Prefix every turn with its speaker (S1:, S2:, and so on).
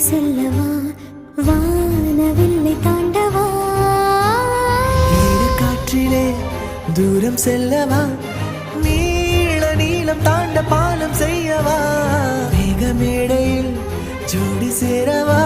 S1: செல்லவா வானவில்லை தாண்டவா
S2: ஈர காற்றிலே தூரம் செல்லவா நீள நீளம் தாண்ட பாலம் செய்யவா மேகமேடையில் ஜோடி சேரவா